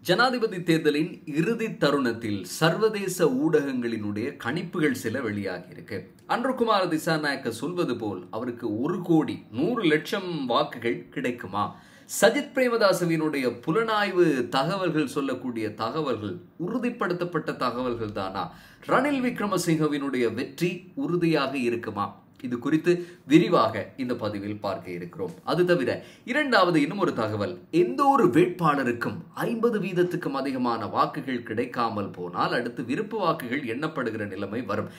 ஜனாதிபதி தேர்தலின் இறுதி தருணத்தில் சர்வதேச ஊடகங்களினுடைய கணிப்புகள் சில வெளியாகி இருக்கு. அன்றுகுமார திசாநாயக்க சொல்வது போல் அவருக்கு 1 கோடி 100 லட்சம் வாக்குகள் கிடைக்குமா? சஜித் பிரேமதாசவினுடைய புலனாய்வு தகவல்கள் சொல்லக்கூடிய தகவல்கள் உறுதிப்படுத்தப்பட்ட தகவல்கள் தானா? ரணில் விக்ரமசிங்கவினுடைய வெற்றி உறுதியாக இருக்குமா? இது குறித்து விரிவாக இந்த பதிவில் பார்க்க இருக்கிறோம். அது தவிர இரண்டாவது இன்னும் ஒரு தகவல், எந்த ஒரு வேட்பாளருக்கும் 50% அதிகமான வாக்குகள் கிடைக்காமல் போனால் அடுத்து விருப்பு வாக்குகள் எண்ணப்படுகிற நிலைமை வரும்.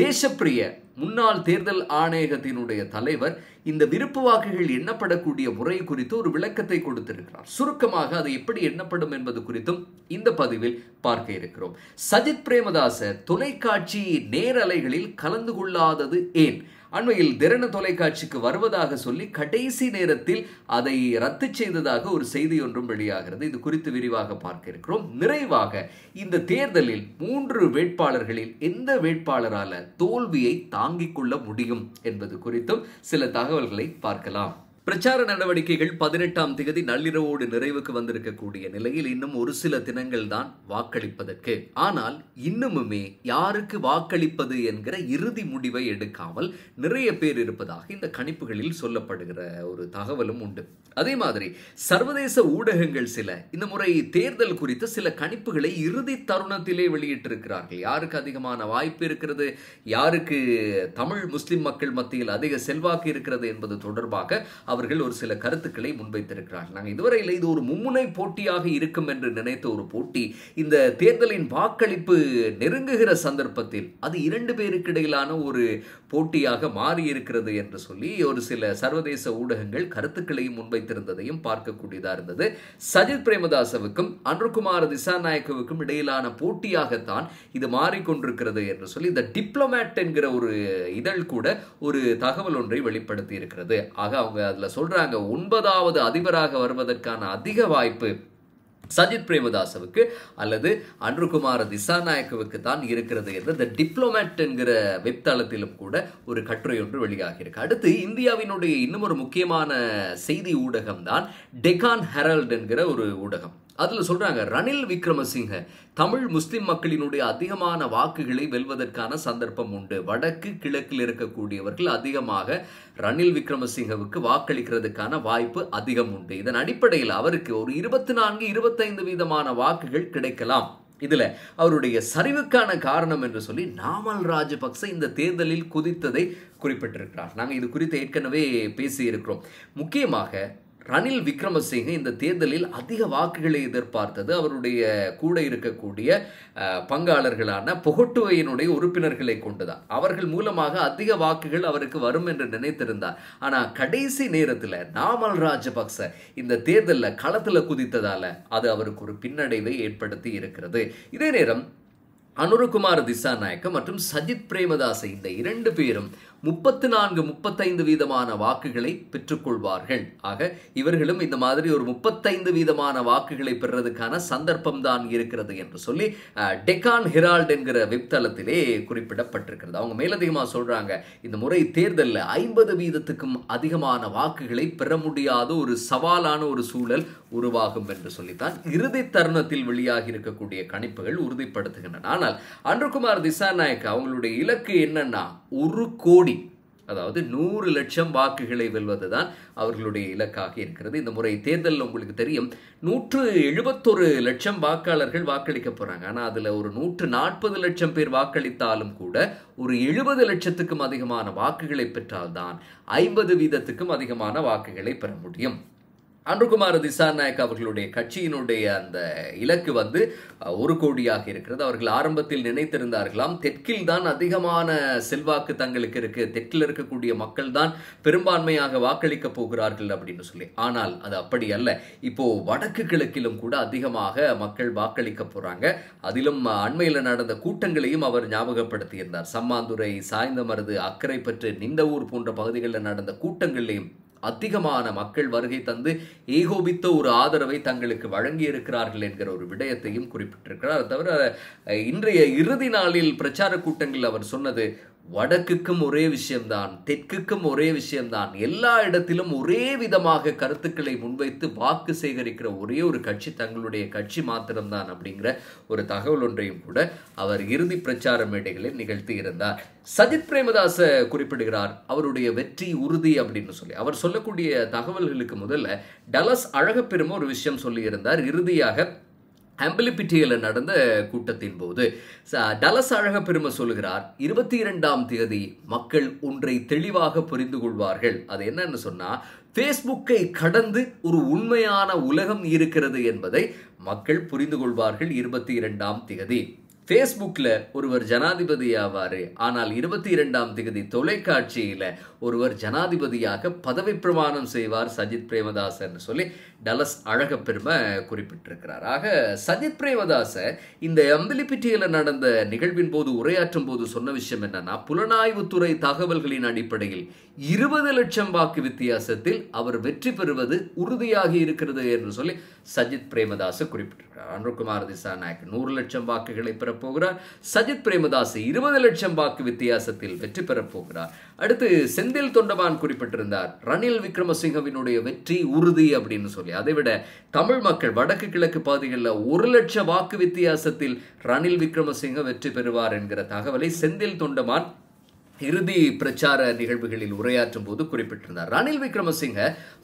தேசப்பிரிய முன்னாள் தேர்தல் ஆணையகத்தினுடைய தலைவர் இந்த விருப்பு வாக்குகள் எண்ணப்படக்கூடிய முறை குறித்து ஒரு விளக்கத்தை கொடுத்திருக்கிறார். சுருக்கமாக அது எப்படி எண்ணப்படும் என்பது குறித்தும் இந்த பதிவில் பார்க்க இருக்கிறோம். சஜித் பிரேமதாச தொலைக்காட்சி நேரலைகளில் கலந்து கொள்ளாதது ஏன்? அண்மையில் திறன தொலைக்காட்சிக்கு வருவதாக சொல்லி கடைசி நேரத்தில் அதை ரத்து செய்ததாக ஒரு செய்தி ஒன்றும் வெளியாகிறது. இது குறித்து விரிவாக பார்க்க இருக்கிறோம். நிறைவாக இந்த தேர்தலில் 3 வேட்பாளர்களில் எந்த வேட்பாளரால தோல்வியை தாங்கிக் கொள்ள முடியும் என்பது குறித்தும் சில தகவல்களை பார்க்கலாம். பிரச்சார நடவடிக்கைகள் 18ஆம் தேதி நள்ளிரவோடு நிறைவுக்கு வந்திருக்கக்கூடிய நிலையில் இன்னும் ஒரு சில தினங்கள் தான் வாக்களிப்பதற்கு. ஆனால் இன்னுமுமே யாருக்கு வாக்களிப்பது என்கிற இறுதி முடிவை எடுக்காமல் நிறைய பேர் இருப்பதாக இந்த கணிப்புகளில் சொல்லப்படுகிற ஒரு தகவலும் உண்டு. அதே மாதிரி சர்வதேச ஊடகங்கள் சில இந்த முறை தேர்தல் குறித்து சில கணிப்புகளை இறுதி தருணத்திலே வெளியிட்டிருக்கிறார்கள். யாருக்கு அதிகமான வாய்ப்பு இருக்கிறது, யாருக்கு தமிழ் முஸ்லிம் மக்கள் மத்தியில் அதிக செல்வாக்கு இருக்கிறது என்பது தொடர்பாக அவர்கள் ஒரு சில கருத்துக்களை முன்வைத்திருக்கிறார்கள். நாங்கள் இதுவரையில் இது ஒரு மும்முனை போட்டியாக இருக்கும் என்று நினைத்த ஒரு போட்டி இந்த தேர்தலின் வாக்களிப்பு நெருங்குகிற சந்தர்ப்பத்தில் அது 2 பேருக்கு இடையிலான ஒரு போட்டியாக மாறி இருக்கிறது என்று சொல்லி ஒரு சில சர்வதேச ஊடகங்கள் கருத்துக்களையும் முன்வைத்திருந்ததையும் பார்க்கக்கூடியதாக இருந்தது. சஜித் பிரேமதாசவுக்கும் அன்றுகுமார திசாநாயக்கவுக்கும் இடையிலான போட்டியாகத்தான் இது மாறிக்கொண்டிருக்கிறது என்று சொல்லி இந்த டிப்ளமேட் என்கிற ஒரு இதழ் கூட ஒரு தகவல் ஒன்றை வெளிப்படுத்தி இருக்கிறது. ஆக அவங்க அதுல சொல்றாங்க 9வது அதிபராக வருவதற்கான அதிக வாய்ப்பு சஜித் பிரேமதாசவுக்கு அல்லது அன்றுகுமார திசாநாயக்கவுக்கு தான் இருக்கிறது என்று இந்த டிப்ளமேட் என்கிற வெப்தளத்திலும் கூட ஒரு கட்டுரை ஒன்று வெளியாகி இருக்கு. அடுத்து இந்தியாவினுடைய இன்னும் ஒரு முக்கியமான செய்தி ஊடகம் தான் டெக்கான் ஹெரால்ட் என்கிற ஒரு ஊடகம். அதில் சொல்றாங்க ரணில் விக்ரமசிங்க தமிழ் முஸ்லிம் மக்களினுடைய அதிகமான வாக்குகளை வெல்வதற்கான சந்தர்ப்பம் உண்டு. வடக்கு கிழக்கில் இருக்கக்கூடியவர்கள் அதிகமாக ரணில் விக்ரமசிங்கவுக்கு வாக்களிக்கிறதுக்கான வாய்ப்பு அதிகம் உண்டு. இதன் அடிப்படையில் அவருக்கு ஒரு 24-25% வாக்குகள் கிடைக்கலாம். இதுல அவருடைய சரிவுக்கான காரணம் என்று சொல்லி நாமல் ராஜபக்ச இந்த தேர்தலில் குதித்ததை குறிப்பிட்டிருக்கிறார். நாங்கள் இது குறித்து ஏற்கனவே பேசி இருக்கிறோம். முக்கியமாக ரணில் விக்ரமசிங்க இந்த தேர்தலில் அதிக வாக்குகளை எதிர்பார்த்தது அவருடைய கூட இருக்கக்கூடிய பங்காளர்களான பொகட்டுவையினுடைய உறுப்பினர்களை கொண்டுதான். அவர்கள் மூலமாக அதிக வாக்குகள் அவருக்கு வரும் என்று நினைத்திருந்தார். ஆனால் கடைசி நேரத்தில் நாமல் ராஜபக்ச இந்த தேர்தலில் களத்தில் குதித்ததால அது அவருக்கு ஒரு பின்னடைவை ஏற்படுத்தி இருக்கிறது. இதே நேரம் அனுரகுமார திசாநாயக்க மற்றும் சஜித் பிரேமதாச இந்த 2 பேரும் 34-35% வாக்குகளை பெற்றுக்கொள்வார்கள். ஆக இவர்களும் இந்த மாதிரி ஒரு 35% வாக்குகளை பெறுவதற்கான சந்தர்ப்பம் தான் இருக்கிறது என்று சொல்லி டெக்கான் ஹெரால்ட் என்கிற வெப்தளத்திலே குறிப்பிடப்பட்டிருக்கிறது. அவங்க மேலதிகமாக சொல்றாங்க இந்த முறை தேர்தலில் 50%க்கும் அதிகமான வாக்குகளை பெற முடியாத ஒரு சவாலான ஒரு சூழல் உருவாகும் என்று சொல்லித்தான் இறுதி தருணத்தில் வெளியாகி இருக்கக்கூடிய கணிப்புகள் உறுதிப்படுத்துகின்றன. ஆனால் அன்றுகுமார திசாநாயக்க அவங்களுடைய இலக்கு என்னன்னா 1 கோடி, அதாவது 100 லட்சம் வாக்குகளை வெல்வதுதான் அவர்களுடைய இலக்காக இருக்கிறது. இந்த முறை தேர்தலில் உங்களுக்கு தெரியும் 171 லட்சம் வாக்காளர்கள் வாக்களிக்க போறாங்க. ஆனால் அதுல ஒரு 140 லட்சம் பேர் வாக்களித்தாலும் கூட ஒரு 70 லட்சத்துக்கும் அதிகமான வாக்குகளை பெற்றால்தான் 50%க்கும் அதிகமான வாக்குகளை பெற முடியும். அன்றுகுமார திசாநாயக்க அவர்களுடைய கட்சியினுடைய அந்த இலக்கு 1 கோடியாக இருக்கிறது. அவர்கள் ஆரம்பத்தில் நினைத்திருந்தார்களாம் தெற்கில் தான் அதிகமான செல்வாக்கு தங்களுக்கு இருக்கு, தெற்கில் இருக்கக்கூடிய மக்கள் தான் பெரும்பான்மையாக வாக்களிக்க போகிறார்கள் அப்படின்னு சொல்லி. ஆனால் அது அப்படி அல்ல. இப்போ வடக்கு கிழக்கிலும் கூட அதிகமாக மக்கள் வாக்களிக்க போறாங்க. அதிலும் அண்மையில் நடந்த கூட்டங்களையும் அவர் ஞாபகப்படுத்தியிருந்தார். சம்மாந்துறை, சாய்ந்தமருது, அக்கரைப்பற்று, நிந்தவூர் போன்ற பகுதிகளில் நடந்த கூட்டங்களிலையும் அதிகமான மக்கள் வருகை தந்து ஏகோபித்த ஒரு ஆதரவை தங்களுக்கு வழங்கி இருக்கிறார்கள் என்கிற ஒரு விடயத்தையும் குறிப்பிட்டிருக்கிறார். தவிர இன்றைய இறுதி நாளில் பிரச்சார கூட்டங்கள் அவர் சொன்னது வடக்குக்கும் ஒரே விஷயம்தான், தெற்குக்கும் ஒரே விஷயம்தான், எல்லா இடத்திலும் ஒரே விதமாக கருத்துக்களை முன்வைத்து வாக்கு சேகரிக்கிற ஒரே ஒரு கட்சி தங்களுடைய கட்சி மாத்திரம்தான் அப்படிங்கிற ஒரு தகவல் ஒன்றையும் கூட அவர் இறுதி பிரச்சார மேடைகளில் நிகழ்த்தி இருந்தார். சஜித் பிரேமதாச குறிப்பிடுகிறார் அவருடைய வெற்றி உறுதி அப்படின்னு சொல்லி. அவர் சொல்லக்கூடிய தகவல்களுக்கு முதல்ல டலஸ் அழகப்பெருமை ஒரு விஷயம் சொல்லியிருந்தார். இறுதியாக அம்பிலிபிட்டியில் நடந்த கூட்டத்தின் போது டலஸ் அழகப்பெருமை சொல்லுகிறார், 22ஆம் தேதி மக்கள் ஒன்றை தெளிவாக புரிந்து கொள்வார்கள். அது என்னன்னு சொன்னா, ஃபேஸ்புக்கை கடந்து ஒரு உண்மையான உலகம் இருக்கிறது என்பதை மக்கள் புரிந்து கொள்வார்கள் 22ஆம் தேதி. ஃபேஸ்புக்கில் ஒருவர் ஜனாதிபதி ஆவார், ஆனால் 22ஆம் தேதி தொலைக்காட்சியில் ஒருவர் ஜனாதிபதியாக பதவி பிரமாணம் செய்வார் சஜித் பிரேமதாசன் சொல்லி டலஸ் அழகப்பெருமை குறிப்பிட்டிருக்கிறார். ஆக சஜித் பிரேமதாச இந்த அம்பிலிபிட்டியில் நடந்த நிகழ்வின் போது உரையாற்றும் போது சொன்ன விஷயம் என்னன்னா, புலனாய்வுத்துறை தகவல்களின் அடிப்படையில் 20 லட்சம் வாக்கு வித்தியாசத்தில் அவர் வெற்றி பெறுவது உறுதியாகி இருக்கிறது என்று சொல்லி சஜித் பிரேமதாச குறிப்பிட்டிருக்கிறார். அனுர்குமார் திசாநாயக் 100 லட்சம் வாக்குகளை பெறப்போகிறார். சஜித் பிரேமதாஸ் 20 லட்சம் வாக்கு வித்தியாசத்தில் வெற்றி பெறப்போகிறார். அடுத்து செந்தில் தொண்டமான் குறிப்பிட்டிருந்தார், ரணில் விக்ரமசிங்கவினுடைய வெற்றி உறுதி அப்படின்னு சொல்லி. அதைவிட தமிழ் மக்கள் வடக்கு கிழக்கு பகுதிகளில் 1 லட்சம் வாக்கு வித்தியாசத்தில் ரணில் விக்ரமசிங்க வெற்றி பெறுவார் என்கிற தகவலை செந்தில் தொண்டமான் இறுதி பிரச்சார நிகழ்வுகளில் உரையாற்றும் போது குறிப்பிட்டிருந்தார். ரணில் விக்ரமசிங்க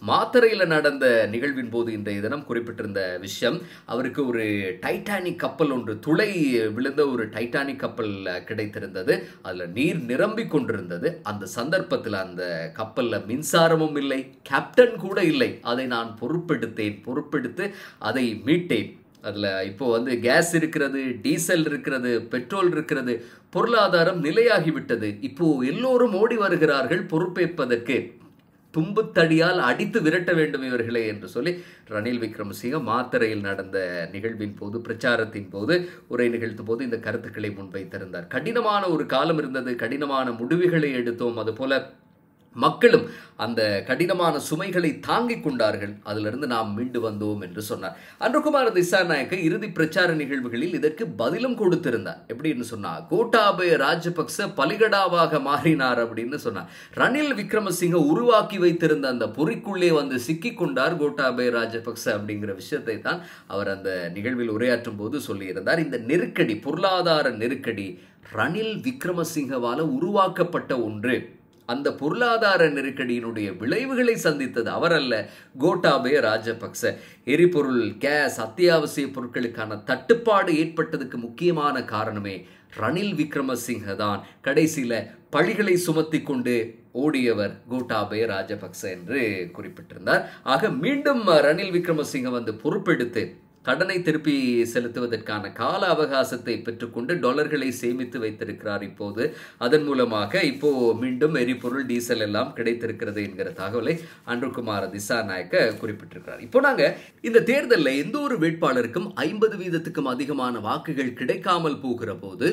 மாத்தறையில் நடந்த நிகழ்வின் போது இன்றைய தினம் குறிப்பிட்டிருந்த விஷயம், அவருக்கு ஒரு டைட்டானிக் கப்பல் ஒன்று, துளை விழுந்த ஒரு டைட்டானிக் கப்பல் கிடைத்திருந்தது. அதில் நீர் நிரம்பி கொண்டிருந்தது. அந்த சந்தர்ப்பத்தில் அந்த கப்பலில் மின்சாரமும் இல்லை, கேப்டன் கூட இல்லை. அதை நான் பொறுப்பெடுத்து அதை மீட்டேன். அதில் இப்போ கேஸ் இருக்கிறது, டீசல் இருக்கிறது, பெட்ரோல் இருக்கிறது, பொருளாதாரம் நிலையாகிவிட்டது. இப்போ எல்லோரும் ஓடி வருகிறார்கள் பொறுப்பேற்பதற்கு, தும்புத்தடியால் அடித்து விரட்ட வேண்டும் இவர்களே என்று சொல்லி ரணில் விக்ரமசிங்க மாத்தறையில் நடந்த நிகழ்வின் போது, பிரச்சாரத்தின் போது, உரை நிகழ்த்தும் போது இந்த கருத்துக்களை முன்வைத்திருந்தார். கடினமான ஒரு காலம் இருந்தது, கடினமான முடிவுகளை எடுத்தோம், அதுபோல மக்களும் அந்த கடினமான சுமைகளை தாங்கிக் கொண்டார்கள், அதிலிருந்து நாம் மீண்டு வந்தோம் என்று சொன்னார். அனுர்குமார் திசாநாயக்க இறுதி பிரச்சார நிகழ்வுகளில் இதற்கு பதிலும் கொடுத்திருந்தார். எப்படின்னு சொன்னா, கோட்டாபய ராஜபக்ச பலிகடாவாக மாறினார் அப்படின்னு சொன்னார். ரணில் விக்ரமசிங்க உருவாக்கி வைத்திருந்த அந்த பொறிக்குள்ளே சிக்கிக் கொண்டார் கோட்டாபய ராஜபக்ச அப்படிங்கிற விஷயத்தை தான் அவர் அந்த நிகழ்வில் உரையாற்றும் போது சொல்லியிருந்தார். இந்த நெருக்கடி, பொருளாதார நெருக்கடி ரணில் விக்ரமசிங்கவால உருவாக்கப்பட்ட ஒன்று. அந்த பொருளாதார நெருக்கடியினுடைய விளைவுகளை சந்தித்தது அவரல்ல, கோட்டாபய ராஜபக்ச. எரிபொருள், கேஸ், அத்தியாவசிய பொருட்களுக்கான தட்டுப்பாடு ஏற்பட்டதுக்கு முக்கியமான காரணமே ரணில் விக்ரமசிங்க தான். கடைசியில் பழிகளை சுமத்தி கொண்டு ஓடியவர் கோட்டாபய ராஜபக்ச என்று குறிப்பிட்டிருந்தார். ஆக மீண்டும் ரணில் விக்ரமசிங்க பொறுப்பெடுத்து கடனை திருப்பி செலுத்துவதற்கான கால அவகாசத்தை பெற்றுக்கொண்டு டாலர்களை சேமித்து வைத்திருக்கிறார். இப்போது அதன் மூலமாக இப்போ மீண்டும் எரிபொருள், டீசல் எல்லாம் கிடைத்திருக்கிறது என்கிற தகவலை அனுர்குமார் திசாநாயக்க குறிப்பிட்டிருக்கிறார். இப்போ நாங்க இந்த தேர்தலில் எந்த ஒரு வேட்பாளருக்கும் 50% அதிகமான வாக்குகள் கிடைக்காமல் போகிற போது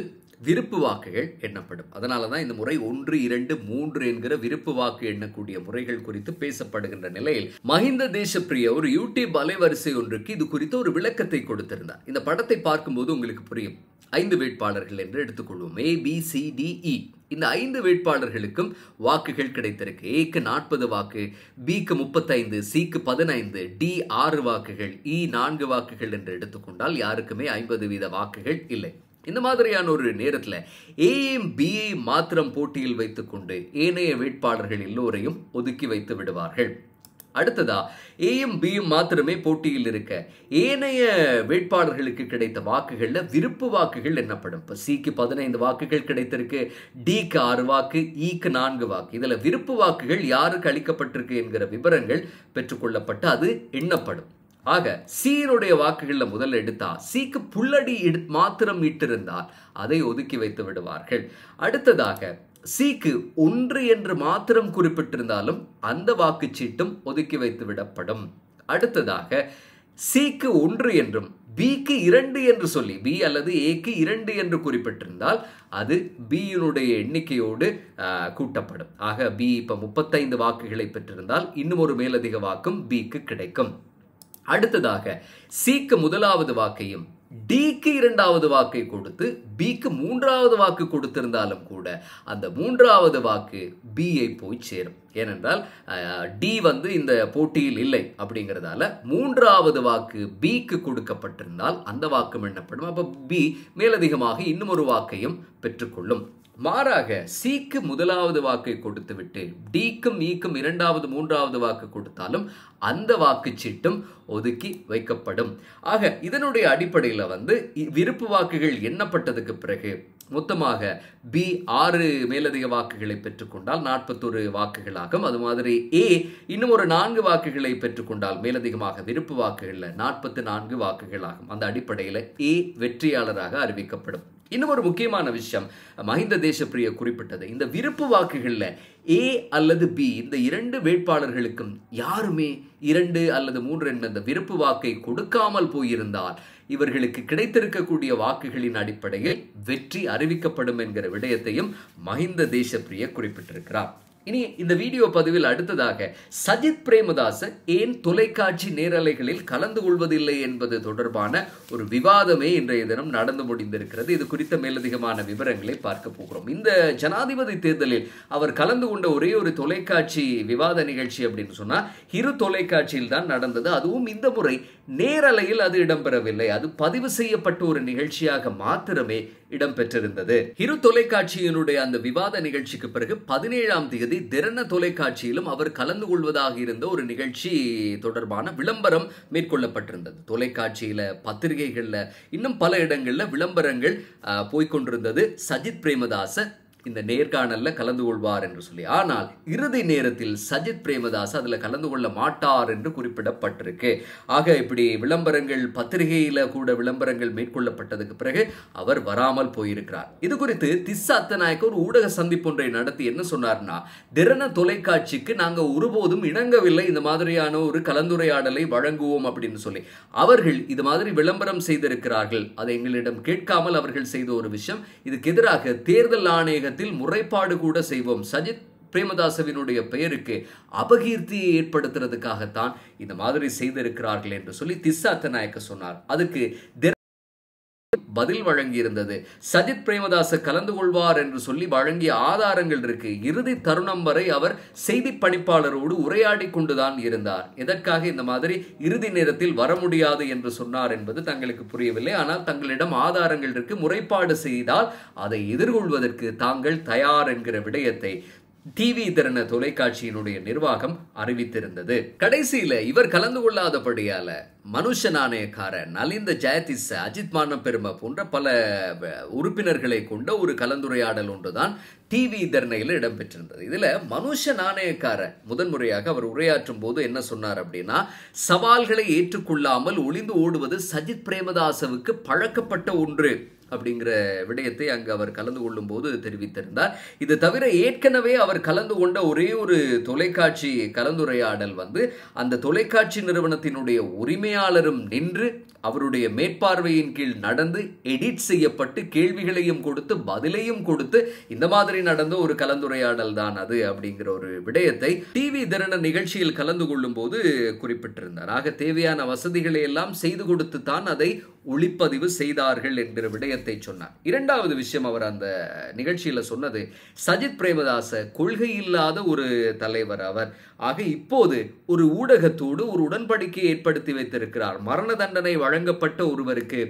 விருப்பு வாக்குகள் எண்ணப்படும். அதனால தான் இந்த முறை 1, 2, 3 என்கிற விருப்பு வாக்கு எண்ணக்கூடிய முறைகள் குறித்து பேசப்படுகின்ற நிலையில் மஹிந்த தேசப்பிரிய ஒரு யூடியூப் அலைவரிசை ஒன்றுக்கு இது குறித்து ஒரு விளக்கத்தை கொடுத்திருந்தார். இந்த படத்தை பார்க்கும்போது உங்களுக்கு புரியும். 5 வேட்பாளர்கள் என்று எடுத்துக்கொள்வோம். ABCDE. இந்த 5 வேட்பாளர்களுக்கும் வாக்குகள் கிடைத்திருக்கு. ஏக்கு 40 வாக்கு, பிக்கு 35, சிக்கு 15, டி 6 வாக்குகள், இ 4 வாக்குகள் என்று எடுத்துக்கொண்டால் யாருக்குமே 50% வாக்குகள் இல்லை. இந்த மாதிரியான ஒரு நேரத்தில் ஏயும் பியை மாத்திரம் போட்டியில் வைத்துக்கொண்டு ஏனைய வேட்பாளர்கள் எல்லோரையும் ஒதுக்கி வைத்து விடுவார்கள். அடுத்ததா ஏயும் பியும் மாத்திரமே போட்டியில் இருக்க ஏனைய வேட்பாளர்களுக்கு கிடைத்த வாக்குகள்ல விருப்பு வாக்குகள் எண்ணப்படும். இப்போ சிக்கு 15 வாக்குகள் கிடைத்திருக்கு, டிக்கு 6 வாக்கு, இக்கு 4 வாக்கு. இதுல விருப்பு வாக்குகள் யாருக்கு அளிக்கப்பட்டிருக்கு என்கிற விவரங்கள் பெற்றுக்கொள்ளப்பட்டு அது எண்ணப்படும். ஆக சீனுடைய வாக்குகளில் முதல்ல எடுத்தா சிக்கு புல்லடி மாத்திரம் இட்டிருந்தால் அதை ஒதுக்கி வைத்து விடுவார்கள். அடுத்ததாக சிக்கு 1 என்று மாத்திரம் குறிப்பிட்டிருந்தாலும் அந்த வாக்குச்சீட்டும் ஒதுக்கி வைத்து விடப்படும். அடுத்ததாக சிக்கு 1 என்றும் பிக்கு 2 என்று சொல்லி, பி அல்லது ஏக்கு 2 என்று குறிப்பிட்டிருந்தால் அது பியினுடைய எண்ணிக்கையோடு கூட்டப்படும். ஆக பி இப்ப 35 வாக்குகளை பெற்றிருந்தால் இன்னும் ஒரு மேலதிக வாக்கும் பிக்கு கிடைக்கும். அடுத்ததாக சிக்கு முதலாவது வாக்கையும் டிக்கு 2வது வாக்கை கொடுத்து பிக்கு 3வது வாக்கு கொடுத்திருந்தாலும் கூட அந்த 3வது வாக்கு பியை போய் சேரும். ஏனென்றால் டி இந்த போட்டியில் இல்லை அப்படிங்கிறதால 3வது வாக்கு பிக்கு கொடுக்கப்பட்டிருந்தால் அந்த வாக்கும் எண்ணப்படும். அப்ப பி மேலதிகமாக இன்னும் ஒரு வாக்கையும் பெற்றுக்கொள்ளும். மாறாக சிக்கு 1வது வாக்கை கொடுத்துவிட்டு டிக்கும் ஈக்கும் 2வது 3வது வாக்கு கொடுத்தாலும் அந்த வாக்குச்சீட்டும் ஒதுக்கி வைக்கப்படும். ஆக இதனுடைய அடிப்படையில் விருப்பு வாக்குகள் எண்ணப்பட்டதுக்கு பிறகு மொத்தமாக பி 6 மேலதிக வாக்குகளை பெற்றுக்கொண்டால் 41 வாக்குகளாகும். அது மாதிரி ஏ இன்னும் ஒரு 4 வாக்குகளை பெற்றுக்கொண்டால் மேலதிகமாக விருப்பு வாக்குகள்ல 44 வாக்குகளாகும். அந்த அடிப்படையில் ஏ வெற்றியாளராக அறிவிக்கப்படும். இன்னும் ஒரு முக்கியமான விஷயம் மஹிந்த தேசப்பிரிய குறிப்பிட்டது, இந்த விருப்பு வாக்குகள்ல ஏ அல்லது பி இந்த 2 வேட்பாளர்களுக்கும் யாருமே 2 அல்லது 3 என்ற இந்த விருப்பு வாக்கை கொடுக்காமல் போயிருந்தால் இவர்களுக்கு கிடைத்திருக்கக்கூடிய வாக்குகளின் அடிப்படையில் வெற்றி அறிவிக்கப்படும் என்கிற விடயத்தையும் மஹிந்த தேசப்பிரிய குறிப்பிட்டிருக்கிறார். இனி இந்த வீடியோ பதிவில் அடுத்ததாக சஜித் பிரேமதாச ஏன் தொலைக்காட்சி நேரலைகளில் கலந்து கொள்வதில்லை என்பது தொடர்பான ஒரு விவாதமே இன்றைய தினம் நடந்து முடிந்திருக்கிறது. இது குறித்த மேலதிகமான விவரங்களை பார்க்க போகிறோம். இந்த ஜனாதிபதி தேர்தலில் அவர் கலந்து கொண்ட ஒரே ஒரு தொலைக்காட்சி விவாத நிகழ்ச்சி அப்படின்னு சொன்னா இரு தொலைக்காட்சியில் தான் நடந்தது. அதுவும் இந்த முறை நேரலையில் அது இடம்பெறவில்லை. அது பதிவு செய்யப்பட்ட ஒரு நிகழ்ச்சியாக மாத்திரமே இடம்பெற்றிருந்தது. இரு தொலைக்காட்சியினுடைய அந்த விவாத நிகழ்ச்சிக்கு பிறகு 17ஆம் தேதி திறன தொலைக்காட்சியிலும் அவர் கலந்து கொள்வதாக இருந்த ஒரு நிகழ்ச்சி தொடர்பான விளம்பரம் மேற்கொள்ளப்பட்டிருந்தது. தொலைக்காட்சியில, பத்திரிகைகள்ல, இன்னும் பல இடங்கள்ல விளம்பரங்கள் போய்கொண்டிருந்தது. சஜித் பிரேமதாச இந்த நேர்காணல்ல கலந்து கொள்வார் என்று சொல்லி. ஆனால் இறுதி நேரத்தில் சஜித் பிரேமதாஸ் அதுல கலந்து கொள்ள மாட்டார் என்று குறிப்பிடப்பட்டிருக்கு. ஆக இப்படி விளம்பரங்கள், பத்திரிகையில கூட விளம்பரங்கள் மேற்கொள்ளப்பட்டதுக்கு பிறகு அவர் வராமல் போயிருக்கிறார். இது குறித்து திஸ்ஸா அத்தநாயக்க ஒரு ஊடக சந்திப்பு ஒன்றை நடத்தி என்ன சொன்னார்னா, திறன தொலைக்காட்சிக்கு நாங்க ஒருபோதும் இணங்கவில்லை இந்த மாதிரியான ஒரு கலந்துரையாடலை வழங்குவோம் அப்படின்னு சொல்லி. அவர்கள் இது மாதிரி விளம்பரம் செய்திருக்கிறார்கள். அதை எங்களிடம் கேட்காமல் அவர்கள் செய்த ஒரு விஷயம். இதுக்கு எதிராக தேர்தல் ஆணையக முறைப்பாடு கூட செய்வோம். சஜித் பிரேமதாசவினுடைய பெயருக்கு அபகீர்த்தியை ஏற்படுத்துறதுக்காகத்தான் இந்த மாதிரி செய்திருக்கிறார்கள் என்று சொல்லி திஸ்ஸா அத்தநாயக்க சொன்னார். அதுக்கு பதில் வழங்கி இருந்தது. சஜித் பிரேமதாச கலந்து கொள்வார் என்று சொல்லி வழங்கிய ஆதாரங்கள் இருக்கு. இறுதி தருணம் வரை அவர் செய்தி பணிப்பாளரோடு உரையாடி கொண்டுதான் இருந்தார். எதற்காக இந்த மாதிரி இறுதி நேரத்தில் வர முடியாது என்று சொன்னார் என்பது தங்களுக்கு புரியவில்லை. ஆனால் தங்களிடம் ஆதாரங்கள் இருக்கு, முறைப்பாடு செய்தால் அதை எதிர்கொள்வதற்கு தாங்கள் தயார் என்கிற விடயத்தை டிவி திறன தொலைக்காட்சியினுடைய நிர்வாகம் அறிவித்திருந்தது. கடைசியில இவர் கலந்து கொள்ளாதபடியால மனுஷ நாணயக்கார நலிந்த ஜெயதிஸ், அஜித் மான பெருமை போன்ற பல உறுப்பினர்களை கொண்ட ஒரு கலந்துரையாடல் ஒன்றுதான் டிவி தர்ணையில் இடம்பெற்றிருந்தது. இதுல மனுஷ நாணயக்கார முதன்முறையாக அவர் உரையாற்றும் போது என்ன சொன்னார் அப்படின்னா, சவால்களை ஏற்றுக்கொள்ளாமல் ஒளிந்து ஓடுவது சஜித் பிரேமதாசவுக்கு பழக்கப்பட்ட ஒன்று அப்படிங்கிற விடயத்தை அங்கு அவர் கலந்து கொள்ளும் போது தெரிவித்திருந்தார். இது தவிர ஏற்கனவே அவர் கலந்து கொண்ட ஒரே ஒரு தொலைக்காட்சி கலந்துரையாடல் அந்த தொலைக்காட்சி நிறுவனத்தினுடைய உரிமையாளரும் நின்று அவருடைய மேற்பார்வையின் கீழ் நடந்து எடிட் செய்யப்பட்டு கேள்விகளையும் கொடுத்து பதிலையும் கொடுத்து இந்த மாதிரி நடந்த ஒரு கலந்துரையாடல் தான் அது அப்படிங்கிற ஒரு விடயத்தை டிவி திறன நிகழ்ச்சியில் கலந்து கொள்ளும் போது குறிப்பிட்டிருந்தார். ஆக தேவையான வசதிகளை எல்லாம் செய்து கொடுத்து தான் அதை ஒளிப்பதிவு செய்தார்கள் என்கிற விடயத்தை சொன்னார். இரண்டாவது விஷயம் அவர் அந்த நிகழ்ச்சியில சொன்னது, சஜித் பிரேமதாச கொள்கை இல்லாத ஒரு தலைவர் அவர். ஆக இப்போது ஒரு ஊடகத்தோடு ஒரு உடன்படிக்கையை ஏற்படுத்தி வைத்திருக்கிறார். மரண தண்டனை வழங்கப்பட்ட ஒருவருக்கு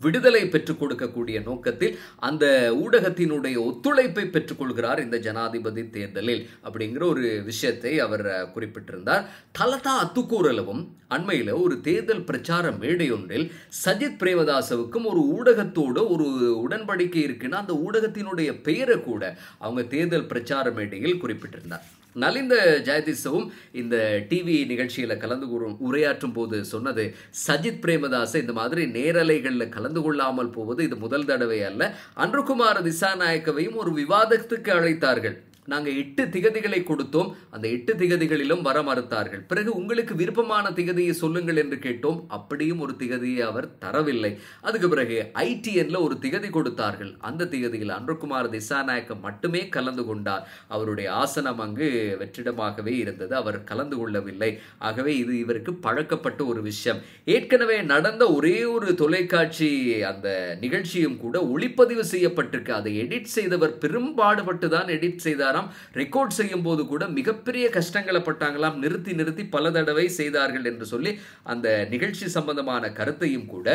விடுதலை பெற்றுக் கொடுக்கக்கூடிய நோக்கத்தில் அந்த ஊடகத்தினுடைய ஒத்துழைப்பை பெற்றுக்கொள்கிறார் இந்த ஜனாதிபதி தேர்தலில் அப்படிங்கிற ஒரு விஷயத்தை அவர் குறிப்பிட்டிருந்தார். தலதா அத்துக்கூறலவும் அண்மையில் ஒரு தேர்தல் பிரச்சார மேடை ஒன்றில் சஜித் பிரேமதாசவுக்கும் ஒரு ஊடகத்தோடு ஒரு உடன்படிக்கை இருக்குன்னா அந்த ஊடகத்தினுடைய பெயரை கூட அவங்க தேர்தல் பிரச்சார மேடையில் குறிப்பிட்டிருந்தார். நலிந்த ஜெயதிஸவும் இந்த டிவி நிகழ்ச்சியில கலந்து உரையாற்றும் போது சொன்னது, சஜித் பிரேமதாச இந்த மாதிரி நேரலைகளில் கலந்து கொள்ளாமல் போவது இது முதல் தடவை அல்ல. அன்றுகுமார திசாநாயக்கவையும் ஒரு விவாதத்துக்கு அழைத்தார்கள். நாங்கள் 8 திகதிகளை கொடுத்தோம், அந்த 8 திகதிகளிலும் வர மறுத்தார்கள். பிறகு உங்களுக்கு விருப்பமான திகதியை சொல்லுங்கள் என்று கேட்டோம், அப்படியும் ஒரு திகதியை அவர் தரவில்லை. அதுக்கு பிறகு ITNல ஒரு திகதி கொடுத்தார்கள். அந்த திகதியில் அன்ருகுமார் திசாநாயக்க மட்டுமே கலந்து கொண்டார். அவருடைய ஆசனம் அங்கு வெற்றிடமாகவே இருந்தது, அவர் கலந்து கொள்ளவில்லை. ஆகவே இது இவருக்கு பழக்கப்பட்ட ஒரு விஷயம். ஏற்கனவே நடந்த ஒரே ஒரு தொலைக்காட்சி அந்த நிகழ்ச்சியும் கூட ஒளிப்பதிவு செய்யப்பட்டிருக்கு. அதை எடிட் செய்தவர் பெரும்பாடுபட்டு தான் எடிட் செய்தாராம். ரெக்கார்ட் செய்யும் போது கூட மிகப்பெரிய கஷ்டங்களை பட்டாங்களாம். நிறுத்தி நிறுத்தி பல தடவை செய்தார்கள் என்று சொல்லி அந்த நிகழ்ச்சி சம்பந்தமான கருத்தையும் கூட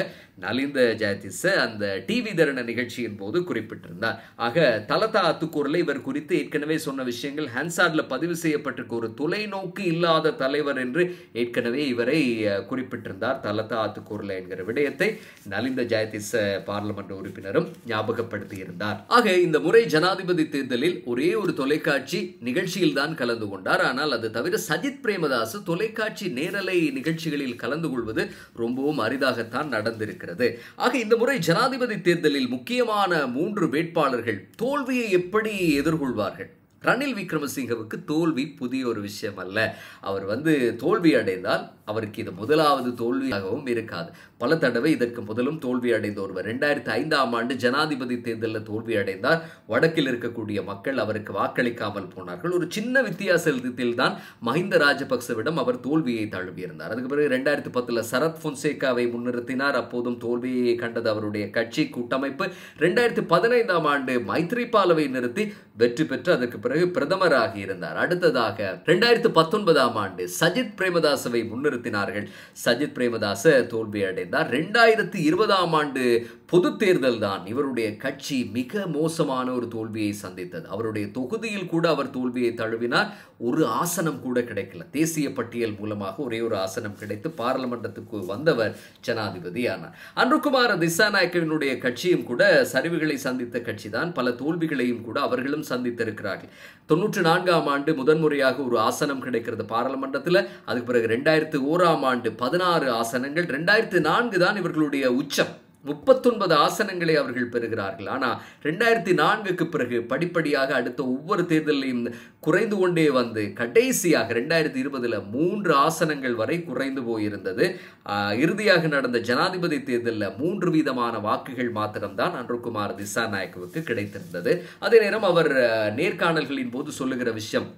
நலிந்த ஜெயதிஸ அந்த டிவி தரண நிகழ்ச்சியின் போது குறிப்பிட்டிருந்தார். ஆக தலதா அத்துக்கூரில் இவர் குறித்து ஏற்கனவே சொன்ன விஷயங்கள் ஹான்சார்ட்ல பதிவு செய்யப்பட்டிருக்க ஒரு தொலைநோக்கு இல்லாத தலைவர் என்று ஏற்கனவே இவரை குறிப்பிட்டிருந்தார் தலதா அத்துக்கூரில் என்கிற விடயத்தை நலிந்த ஜெயதிஸ பார்லிமெண்ட் உறுப்பினரும் ஞாபகப்படுத்தி இருந்தார். ஆக இந்த முறை ஜனாதிபதி தேர்தலில் ஒரே ஒரு தொலைக்காட்சி நிகழ்ச்சியில் தான் கலந்து கொண்டார். ஆனால் அது தவிர சஜித் பிரேமதாஸ் தொலைக்காட்சி நேரலை நிகழ்ச்சிகளில் கலந்து கொள்வது ரொம்பவும் அரிதாகத்தான் நடந்திருக்கிறது. ஆக இந்த முறை ஜனாதிபதி தேர்தலில் முக்கியமான 3 வேட்பாளர்கள் தோல்வியை எப்படி எதிர்கொள்வார்கள்? ரணில் விக்ரமசிங்கவுக்கு தோல்வி புதிய ஒரு விஷயம் அல்ல. அவர் தோல்வி அடைந்தால் அவருக்கு இது முதலாவது தோல்வியாகவும் இருக்காது. பல தடவை இதற்கு முதலும் தோல்வி அடைந்த ஒருவர் 2005ஆம் ஆண்டு ஜனாதிபதி தேர்தலில் தோல்வி அடைந்தார். வடக்கில் இருக்கக்கூடிய மக்கள் அவருக்கு வாக்களிக்காமல் போனார்கள். ஒரு சின்ன வித்தியாசத்தில் தான் மஹிந்த ராஜபக்சவிடம் அவர் தோல்வியை தழுவியிருந்தார். அதுக்கு பிறகு 2010 சரத் பொன்சேகாவை முன்னிறுத்தினார். அப்போதும் தோல்வியை கண்டது அவருடைய கட்சி கூட்டமைப்பு. 2015ஆம் ஆண்டு மைத்ரிபாலவை நிறுத்தி வெற்றி பெற்று அதற்கு பிறகு பிரதமராகி இருந்தார். அடுத்ததாக 2019ஆம் ஆண்டு சஜித் பிரேமதாசவை முன்னிறுத்தினார்கள். சஜித் பிரேமதாச தோல்வி அடைந்தார். 2020ஆம் ஆண்டு பொது தேர்தல் தான் இவருடைய கட்சி மிக மோசமான ஒரு தோல்வியை சந்தித்தது. அவருடைய தொகுதியில் கூட அவர் தோல்வியை தழுவினார். ஒரு ஆசனம் கூட கிடைக்கல. தேசிய பட்டியல் மூலமாக ஒரே ஒரு ஆசனம் கிடைத்து பார்லிமெண்டத்துக்கு வந்தவர் ஜனாதிபதி ஆனார். அன்ருகுமார திசாநாயக்கவினுடைய கட்சியும் கூட சரிவுகளை சந்தித்த கட்சி தான். பல தோல்விகளையும் கூட அவர்களும் சந்தித்திருக்கிறார்கள். 94ஆம் ஆண்டு முதன்முறையாக ஒரு ஆசனம் கிடைக்கிறது பார்லிமெண்டத்தில். அதுக்கு பிறகு 2001ஆம் ஆண்டு 16 ஆசனங்கள். 2004 தான் இவர்களுடைய உச்சம். 39 ஆசனங்களை அவர்கள் பெறுகிறார்கள். ஆனால் 2004க்கு பிறகு படிப்படியாக அடுத்த ஒவ்வொரு தேர்தலையும் குறைந்து கொண்டே வந்து கடைசியாக 2020 3 ஆசனங்கள் வரை குறைந்து போயிருந்தது. இறுதியாக நடந்த ஜனாதிபதி தேர்தலில் 3 வீதமான வாக்குகள் மாத்திரம்தான் அன்ருகுமார் திசாநாயக்கவுக்கு கிடைத்திருந்தது. அதே நேரம் அவர் நேர்காணல்களின் போது சொல்லுகிற விஷயம்,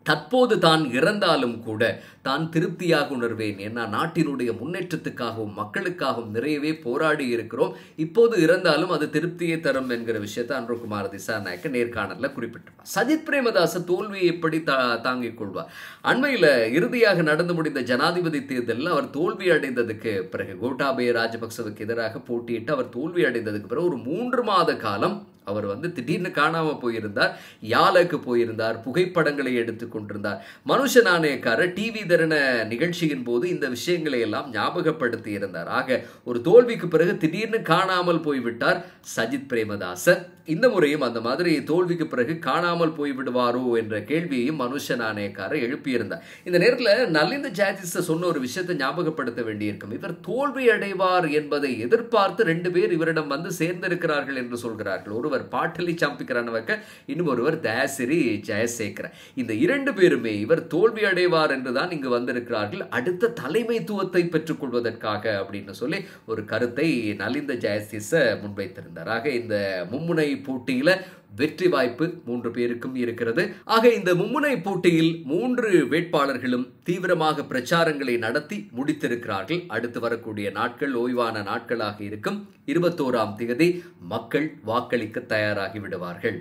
தற்போது தான் இறந்தாலும் கூட தான் திருப்தியாக உணர்வேன். ஏன்னா நாட்டினுடைய முன்னேற்றத்துக்காகவும் மக்களுக்காகவும் நிறையவே போராடி இருக்கிறோம். இப்போது இறந்தாலும் அது திருப்தியை தரும் என்கிற விஷயத்தை அன்ருகுமார் திசாநாயக்க நேர்காணலில் குறிப்பிட்டார். சஜித் பிரேமதாச தோல்வியை எப்படி தாங்கிக் கொள்வார்? அண்மையில் இறுதியாக நடந்து முடிந்த ஜனாதிபதி தேர்தலில் அவர் தோல்வி அடைந்ததுக்கு பிறகு கோட்டாபய ராஜபக்சவுக்கு எதிராக போட்டியிட்டு அவர் தோல்வி அடைந்ததுக்கு பிறகு ஒரு 3 மாத காலம் அவர் திடீர்னு காணாம போயிருந்தார். யாழக்கு போயிருந்தார். புகைப்படங்களை எடுத்துக் கொண்டிருந்தார். மனுஷ நாணயக்கார டிவி தரண நிகழ்ச்சியின் போது இந்த விஷயங்களை எல்லாம் ஞாபகப்படுத்தி இருந்தார். ஆக ஒரு தோல்விக்கு பிறகு திடீர்னு காணாமல் போய்விட்டார் சஜித் பிரேமதாச. இந்த முறையும் அந்த மாதிரி தோல்விக்கு பிறகு காணாமல் போய்விடுவாரோ என்ற கேள்வியையும் மனுஷ நாணயக்கார எழுப்பியிருந்தார். இந்த நேரத்தில் நலிந்த ஜெயதிஸ சொன்ன ஒரு விஷயத்தை ஞாபகப்படுத்த வேண்டியிருக்கும். இவர் தோல்வி அடைவார் என்பதை எதிர்பார்த்து 2 பேர் இவரிடம் சேர்ந்திருக்கிறார்கள் என்று சொல்கிறார்கள். ஒருவர் பாட்டலி சம்பிக்கிறனவக்க, இன்னும் ஒருவர் தயாசிரி ஜெயசேகர. இந்த 2 பேருமே இவர் தோல்வி அடைவார் என்றுதான் இங்கு வந்திருக்கிறார்கள், அடுத்த தலைமைத்துவத்தை பெற்றுக் கொள்வதற்காக அப்படின்னு சொல்லி ஒரு கருத்தை நலிந்த ஜெயதிஸ முன்வைத்திருந்தார். ஆக இந்த மும்முனை போட்டியில வெற்றி வாய்ப்பு 3 பேருக்கும் இருக்கிறது. ஆக இந்த மும்முனை போட்டியில் 3 வேட்பாளர்களும் தீவிரமாக பிரச்சாரங்களை நடத்தி முடித்திருக்கிறார்கள். அடுத்து வரக்கூடிய நாட்கள் ஓய்வான நாட்களாக இருக்கும். 21ஆம் தேதி மக்கள் வாக்களிக்க தயாராகி விடுவார்கள்.